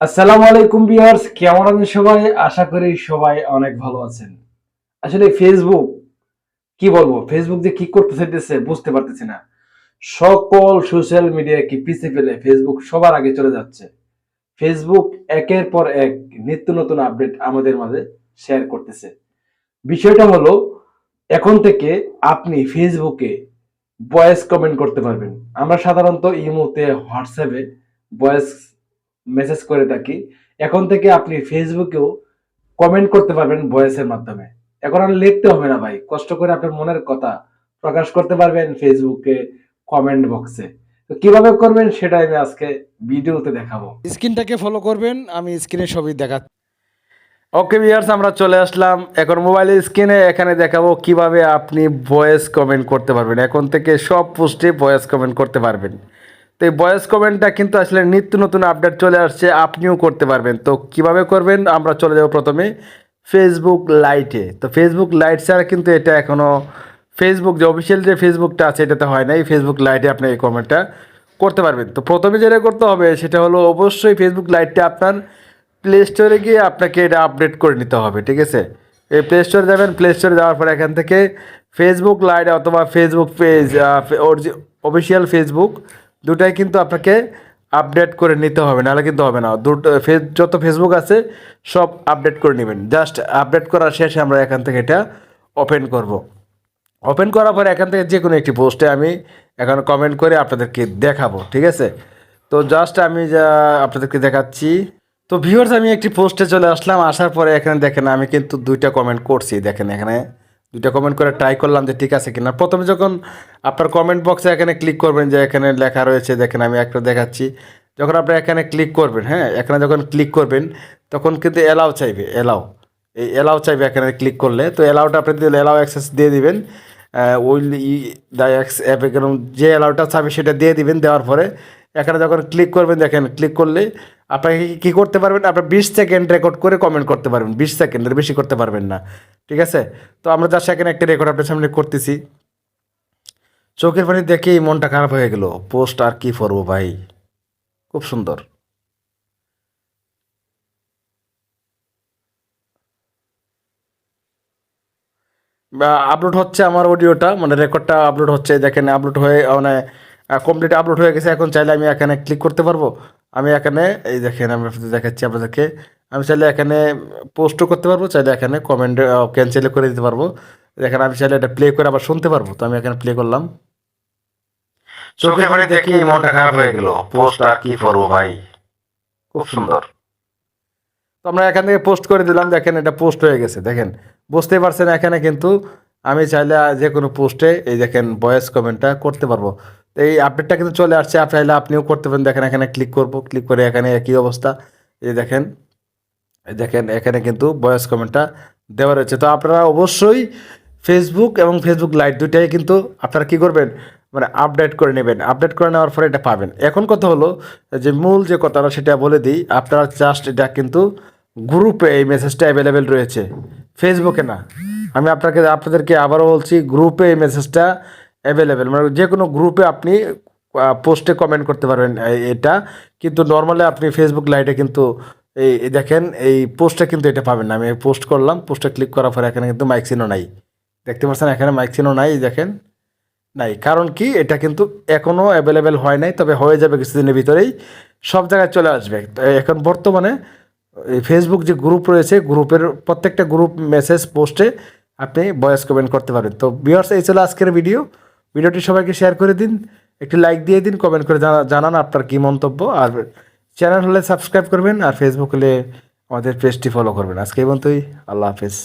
আসসালামু আলাইকুম ভিউয়ার্স, কেমন আছেন সবাই? আশা করি সবাই অনেক ভালো আছেন। আসলে ফেসবুক কি বলবো, ফেসবুক যে কি করতে চাইতেছে বুঝতে পারতেছি না। সকল সোশ্যাল মিডিয়াকে পিছে ফেলে ফেসবুক সবার আগে চলে যাচ্ছে। ফেসবুক একের পর এক নিত্য নতুন আপডেট আমাদের মাঝে শেয়ার করতেছে। বিষয়টা হলো, এখন থেকে আপনি ফেসবুকে ভয়েস কমেন্ট করতে পারবেন। আমরা সাধারণত ইমোতে, হোয়াটসঅ্যাপে ভয়েস মেসেজ করে থাকি। এখন থেকে আপনি ফেসবুকেও কমেন্ট করতে পারবেন ভয়েসের মাধ্যমে। এখন আর লিখতে হবে না ভাই, কষ্ট করে আপনার মনের কথা প্রকাশ করতে পারবেন ফেসবুকে কমেন্ট বক্সে। তো কিভাবে করবেন সেটা আমি আজকে ভিডিওতে দেখাবো। স্ক্রিনটাকে ফলো করবেন, আমি স্ক্রিনে ছবি দেখাচ্ছি। ওকে ভিউয়ার্স, আমরা চলে আসলাম এখন মোবাইলের স্ক্রিনে। এখানে দেখাবো কিভাবে আপনি ভয়েস কমেন্ট করতে পারবেন। এখন থেকে সব পোস্টে ভয়েস কমেন্ট করতে পারবেন। তো এই ভয়েস কমেন্টটা কিন্তু আসলে নিত্য নতুন আপডেট চলে আসছে, আপনিও করতে পারবেন। তো কিভাবে করবেন, আমরা চলে যাব প্রথমে ফেসবুক লাইটে। তো ফেসবুক লাইট ছাড়া কিন্তু এটা এখনও ফেসবুক যে অফিসিয়াল যে ফেসবুকটা আছে এটাতে হয় না। এই ফেসবুক লাইটে আপনি এই কমেন্টটা করতে পারবেন। তো প্রথমে যেটা করতে হবে সেটা হলো, অবশ্যই ফেসবুক লাইটটা আপনার প্লে স্টোরে গিয়ে আপনাকে এটা আপডেট করে নিতে হবে, ঠিক আছে? এই প্লে স্টোরে যাবেন, প্লে স্টোরে যাওয়ার পর এখান থেকে ফেসবুক লাইট অথবা ফেসবুক পেজ, অফিসিয়াল ফেসবুক দুটাই কিন্তু আপনাকে আপডেট করে নিতে হবে, নাহলে কিন্তু হবে না। দুটো যত ফেসবুক আছে সব আপডেট করে নেবেন। জাস্ট আপডেট করার শেষে আমরা এখান থেকে এটা ওপেন করব। ওপেন করার পর এখান থেকে যে কোনো একটি পোস্টে আমি এখন কমেন্ট করে আপনাদেরকে দেখাবো, ঠিক আছে? তো জাস্ট আমি যা আপনাদেরকে দেখাচ্ছি। তো ভিউয়ার্স, আমি একটি পোস্টে চলে আসলাম। আসার পরে এখানে দেখেন আমি কিন্তু দুইটা কমেন্ট করছি। দেখেন এখানে দুইটা কমেন্ট করে ট্রাই করলাম যে ঠিক আছে কিনা। প্রথমে যখন আপনার কমেন্ট বক্সে এখানে ক্লিক করবেন, যে এখানে লেখা রয়েছে, দেখেন আমি একটা দেখাচ্ছি। যখন আপনি এখানে ক্লিক করবেন, হ্যাঁ, এখানে যখন ক্লিক করবেন তখন কিন্তু এলাও চাইবে, এলাও, এই এলাও চাইবে এখানে ক্লিক করলে। তো এলাওটা আপনি এলাও অ্যাক্সেস দিয়ে দিবেন। উইল দ্য অ্যাপ, যে এলাওটা চাইবে সেটা দিয়ে দিবেন। দেওয়ার পরে এখানে যখন ক্লিক করবেন, দেখেন ক্লিক করলে আপনাকে কী করতে পারবেন, আপনার 20 সেকেন্ড রেকর্ড করে কমেন্ট করতে পারবেন। 20 সেকেন্ডের বেশি করতে পারবেন না, ঠিক আছে? তো আমরা যার সেখানে একটা রেকর্ড আপনার সামনে করতেছি। চোখের পানি দেখেই মনটা খারাপ হয়ে গেল। পোস্ট আর কি করবো ভাই, খুব সুন্দর। আপলোড হচ্ছে আমার অডিওটা, মানে রেকর্ডটা আপলোড হচ্ছে। দেখেন আপলোড হয়ে মানে কমপ্লিট আপলোড হয়ে গেছে। এখন চাইলে আমি এখানে ক্লিক করতে পারবো। আমি এখানে এই দেখেন আমি আপনাদের দেখাচ্ছি আপনাদেরকে। আমি চাইলে এখানে পোস্টও করতে পারবো, চাইলে এখানে কমেন্ট ক্যান্সেল করে দিতে পারবো। দেখেন আমি চাইলে এটা প্লে করে আবার শুনতে পারবো। তো আমি এখানে প্লে করলাম। চোখের পানি দেখে মনটা খারাপ হয়ে গেল। পোস্ট আর কি করবো ভাই, খুব সুন্দর। তো আমরা এখান থেকে পোস্ট করে দিলাম। দেখেন এটা পোস্ট হয়ে গেছে। দেখেন বুঝতেই পারছেন, এখানে কিন্তু আমি চাইলে যে কোনো পোস্টে এই দেখেন ভয়েস কমেন্টটা করতে পারবো। তো এই আপডেটটা কিন্তু চলে আসছে, চাইলে আপনিও করতে পারেন। দেখেন এখানে ক্লিক করব, ক্লিক করে এখানে একই অবস্থা। এই দেখেন, এই দেখেন এখানে কিন্তু ভয়েস কমেন্টটা দেওয়া রয়েছে। তো আপনারা অবশ্যই ফেসবুক এবং ফেসবুক লাইট দুইটাই কিন্তু আপনারা কী করবেন, মানে আপডেট করে নেবেন। আপডেট করে নেওয়ার পরে এটা পাবেন। এখন কথা হলো যে মূল যে কথাটা সেটা বলে দিই। আপনারা জাস্ট এটা কিন্তু গ্রুপে এই মেসেজটা অ্যাভেলেবেল রয়েছে, ফেসবুকে না। আমি আপনাদেরকে আবারও বলছি, গ্রুপে এই মেসেজটা অ্যাভেলেবেল, মানে যে কোনো গ্রুপে আপনি পোস্টে কমেন্ট করতে পারবেন এটা। কিন্তু নর্মালি আপনি ফেসবুক লাইটে কিন্তু এই দেখেন এই পোস্টে কিন্তু এটা পাবেন না। আমি পোস্ট করলাম, পোস্টে ক্লিক করার পরে এখানে কিন্তু মাইক চিহ্ন নাই। দেখতে পাচ্ছেন এখানে মাইক চিহ্ন নাই, দেখেন নাই। কারণ কি, এটা কিন্তু এখনও অ্যাভেলেবেল হয় নাই, তবে হয়ে যাবে কিছুদিনের ভিতরেই, সব জায়গায় চলে আসবে। তো এখন বর্তমানে এই ফেসবুক যে গ্রুপ রয়েছে, গ্রুপের প্রত্যেকটা গ্রুপ মেসেজ পোস্টে আপনি ভয়েস কমেন্ট করতে পারেন। তো ভিউয়ার্স, এই ছিল আজকের ভিডিওটি সবাইকে শেয়ার করে দিন, একটি লাইক দিয়ে দিন, কমেন্ট করে জানান আপনার কী মন্তব্য। আর চ্যানেল হলে সাবস্ক্রাইব করবেন, আর ফেসবুক হলে আমাদের পেজটি ফলো করবেন। আজকে এই পর্যন্তই, আল্লাহ হাফেজ।